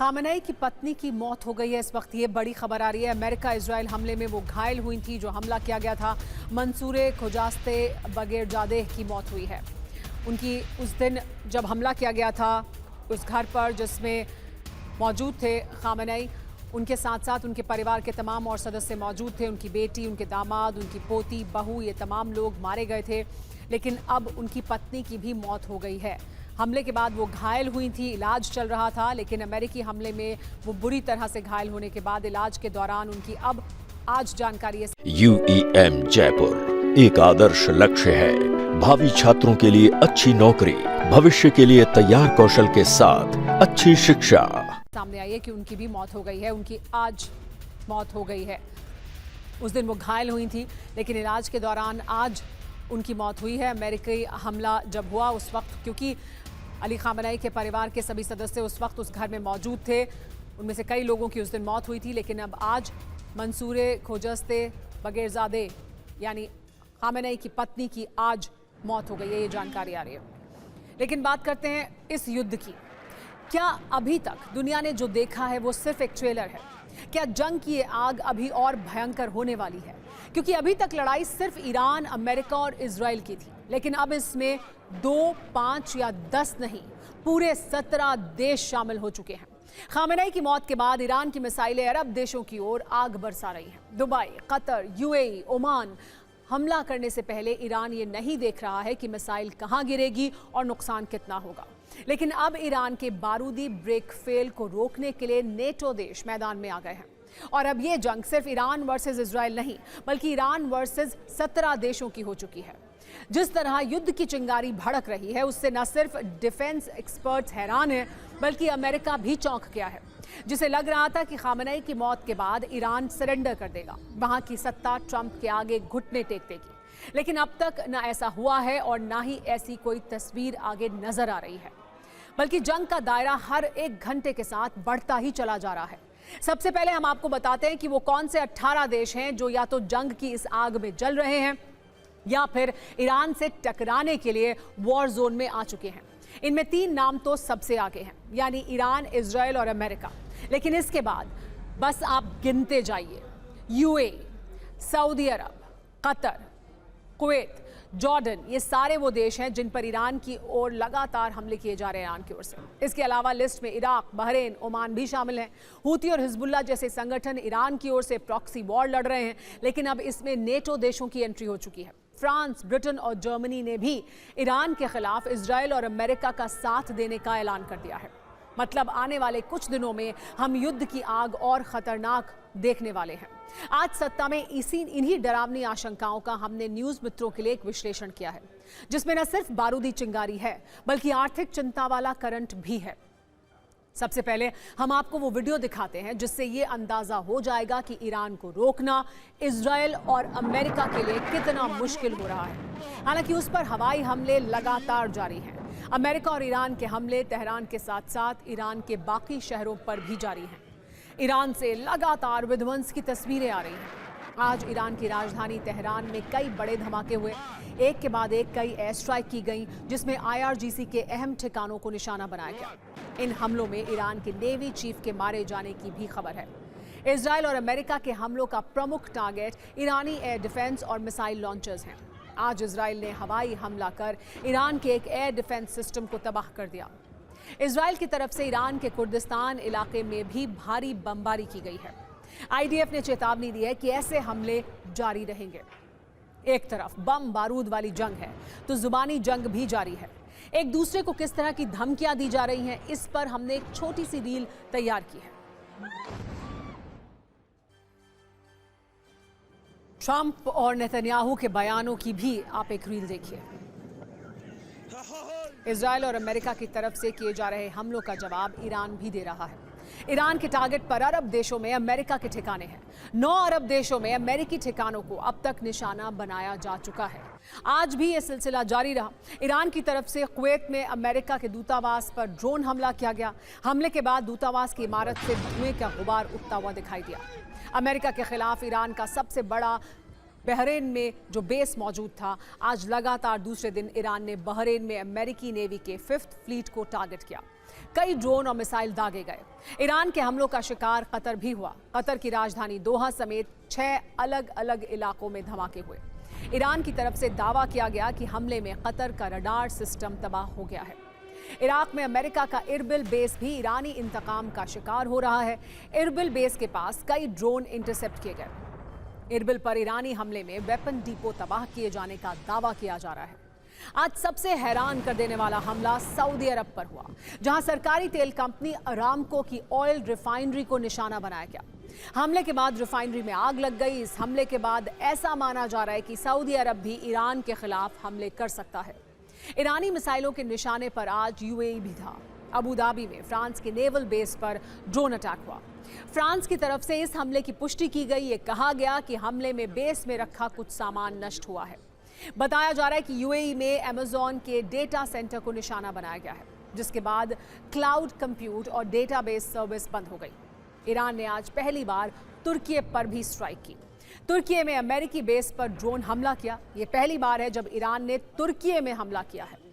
Khamenei की पत्नी की मौत हो गई है। इस वक्त ये बड़ी खबर आ रही है। अमेरिका इजराइल हमले में वो घायल हुई थी जो हमला किया गया था। मंसूरे खोजास्ते बगेरजादेह की मौत हुई है। उनकी उस दिन जब हमला किया गया था उस घर पर जिसमें मौजूद थे खामेनेई, उनके साथ साथ उनके परिवार के तमाम और सदस्य मौजूद थे। उनकी बेटी, उनके दामाद, उनकी पोती, बहू, ये तमाम लोग मारे गए थे। लेकिन अब उनकी पत्नी की भी मौत हो गई है। हमले के बाद वो घायल हुई थी, इलाज चल रहा था, लेकिन अमेरिकी हमले में वो बुरी तरह से घायल होने के बाद इलाज के दौरान उनकी अब आज जानकारी है। UEM जयपुर एक आदर्श लक्ष्य है। भावी छात्रों के लिए अच्छी नौकरी, भविष्य के लिए तैयार कौशल के साथ अच्छी शिक्षा। सामने आई है कि उनकी भी मौत हो गई है। उनकी आज मौत हो गई है। उस दिन वो घायल हुई थी, लेकिन इलाज के दौरान आज उनकी मौत हुई है। अमेरिकी हमला जब हुआ उस वक्त, क्योंकि अली खामेनेई के परिवार के सभी सदस्य उस वक्त उस घर में मौजूद थे, उनमें से कई लोगों की उस दिन मौत हुई थी। लेकिन अब आज मंसूरे खोजस्ते बगेरजादे यानी खामेनेई की पत्नी की आज मौत हो गई है, ये जानकारी आ रही है। लेकिन बात करते हैं इस युद्ध की। क्या अभी तक दुनिया ने जो देखा है वो सिर्फ एक ट्रेलर है? क्या जंग की ये आग अभी और भयंकर होने वाली है? क्योंकि अभी तक लड़ाई सिर्फ ईरान, अमेरिका और इजराइल की थी, लेकिन अब इसमें 2, 5 या 10 नहीं, पूरे 17 देश शामिल हो चुके हैं। खामेनेई की मौत के बाद ईरान की मिसाइलें अरब देशों की ओर आग बरसा रही हैं। दुबई, कतर, UAE, ओमान हमला करने से पहले ईरान ये नहीं देख रहा है कि मिसाइल कहां गिरेगी और नुकसान कितना होगा। लेकिन अब ईरान के बारूदी ब्रेक फेल को रोकने के लिए नेटो देश मैदान में आ गए हैं। और अब ये जंग सिर्फ ईरान वर्सेस इजराइल नहीं, बल्कि ईरान वर्सेस 17 देशों की हो चुकी है। जिस तरह युद्ध की चिंगारी भड़क रही है उससे न सिर्फ डिफेंस एक्सपर्ट्स हैरान हैं, बल्कि अमेरिका भी चौंक गया है। जिसे लग रहा था कि खामेनेई की मौत के बाद ईरान सरेंडर कर देगा, वहां की सत्ता ट्रंप के आगे घुटने टेक देगी। लेकिन अब तक न ऐसा हुआ है और ना ही ऐसी कोई तस्वीर आगे नजर आ रही है, बल्कि जंग का दायरा हर एक घंटे के साथ बढ़ता ही चला जा रहा है। सबसे पहले हम आपको बताते हैं कि वो कौन से 18 देश हैं जो या तो जंग की इस आग में जल रहे हैं या फिर ईरान से टकराने के लिए वॉर जोन में आ चुके हैं। इनमें 3 नाम तो सबसे आगे हैं, यानी ईरान, इजराइल और अमेरिका। लेकिन इसके बाद बस आप गिनते जाइए। UAE, सऊदी अरब, कतर, कुवैत, जॉर्डन, ये सारे वो देश हैं जिन पर ईरान की ओर लगातार हमले किए जा रहे हैं ईरान की ओर से। इसके अलावा लिस्ट में इराक, बहरीन, ओमान भी शामिल हैं। हूती और हिजबुल्लाह जैसे संगठन ईरान की ओर से प्रॉक्सी वॉर लड़ रहे हैं, लेकिन अब इसमें नेटो देशों की एंट्री हो चुकी है। फ्रांस, ब्रिटेन और जर्मनी ने भी ईरान के खिलाफ इजराइल और अमेरिका का साथ देने का ऐलान कर दिया है। मतलब आने वाले कुछ दिनों में हम युद्ध की आग और खतरनाक देखने वाले हैं। आज सत्ता में इन्हीं डरावनी आशंकाओं का हमने न्यूज मित्रों के लिए एक विश्लेषण किया है, जिसमें न सिर्फ बारूदी चिंगारी है बल्कि आर्थिक चिंता वाला करंट भी है। सबसे पहले हम आपको वो वीडियो दिखाते हैं जिससे ये अंदाजा हो जाएगा कि ईरान को रोकना इजराइल और अमेरिका के लिए कितना मुश्किल हो रहा है। हालांकि उस पर हवाई हमले लगातार जारी हैं। अमेरिका और ईरान के हमले तेहरान के साथ साथ ईरान के बाकी शहरों पर भी जारी हैं। ईरान से लगातार विध्वंस की तस्वीरें आ रही हैं। आज ईरान की राजधानी तेहरान में कई बड़े धमाके हुए, एक के बाद एक कई एयर स्ट्राइक की गई, जिसमें IRGC के अहम ठिकानों को निशाना बनाया गया। इन हमलों में ईरान के नेवी चीफ के मारे जाने की भी खबर है। इजराइल और अमेरिका के हमलों का प्रमुख टारगेट ईरानी एयर डिफेंस और मिसाइल लॉन्चर्स हैं। आज इजराइल ने हवाई हमला कर ईरान के एक एयर डिफेंस सिस्टम को तबाह कर दिया। इजराइल की तरफ से ईरान के कुर्दिस्तान इलाके में भी भारी बमबारी की गई है। IDF ने चेतावनी दी है कि ऐसे हमले जारी रहेंगे। एक तरफ बम बारूद वाली जंग है तो जुबानी जंग भी जारी है। एक दूसरे को किस तरह की धमकियां दी जा रही हैं, इस पर हमने एक छोटी सी रील तैयार की है। ट्रंप और नेतन्याहू के बयानों की भी आप एक रील देखिए। इजराइल और अमेरिका की तरफ से किए जा रहे हमलों का जवाब ईरान भी दे रहा है। ईरान के टारगेट पर अरब देशों में अमेरिका के ठिकाने हैं। 9 अरब देशों में अमेरिकी ठिकानों को अब तक निशाना बनाया जा चुका है। आज भी यह सिलसिला जारी रहा। ईरान की तरफ से कुवैत में अमेरिका के दूतावास पर ड्रोन हमला किया गया। हमले के बाद दूतावास की इमारत से धुएं का गुबार उठता हुआ दिखाई दिया। अमेरिका के खिलाफ ईरान का सबसे बड़ा बहरीन में जो बेस मौजूद था, आज लगातार दूसरे दिन ईरान ने बहरीन में अमेरिकी नेवी के 5th फ्लीट को टारगेट किया। कई ड्रोन और मिसाइल दागे गए। ईरान के हमलों का शिकार कतर भी हुआ। कतर की राजधानी दोहा समेत 6 अलग अलग इलाकों में धमाके हुए। ईरान की तरफ से दावा किया गया कि हमले में कतर का रडार सिस्टम तबाह हो गया है। इराक में अमेरिका का इरबिल बेस भी ईरानी इंतकाम का शिकार हो रहा है। इरबिल बेस के पास कई ड्रोन इंटरसेप्ट किए गए। इरबिल पर ईरानी हमले में वेपन डिपो तबाह किए जाने का दावा किया जा रहा है। आज सबसे हैरान कर देने वाला हमला सऊदी अरब पर हुआ, जहां सरकारी तेल कंपनी अरामको की ऑयल रिफाइनरी को निशाना बनाया गया। हमले के बाद रिफाइनरी में आग लग गई। इस हमले के बाद ऐसा माना जा रहा है कि सऊदी अरब भी ईरान के खिलाफ हमले कर सकता है। ईरानी मिसाइलों के निशाने पर आज यूएई भी था। अबू धाबी में फ्रांस के नेवल बेस पर ड्रोन अटैक हुआ। फ्रांस की तरफ से इस हमले की पुष्टि की गई। ये कहा गया कि हमले में बेस में रखा कुछ सामान नष्ट हुआ है। बताया जा रहा है कि यूएई में अमेज़न के डेटा सेंटर को निशाना बनाया गया है, जिसके बाद क्लाउड कंप्यूट और डेटाबेस सर्विस बंद हो गई। ईरान ने आज पहली बार तुर्की पर भी स्ट्राइक की। तुर्की में अमेरिकी बेस पर ड्रोन हमला किया। यह पहली बार है जब ईरान ने तुर्की में हमला किया है।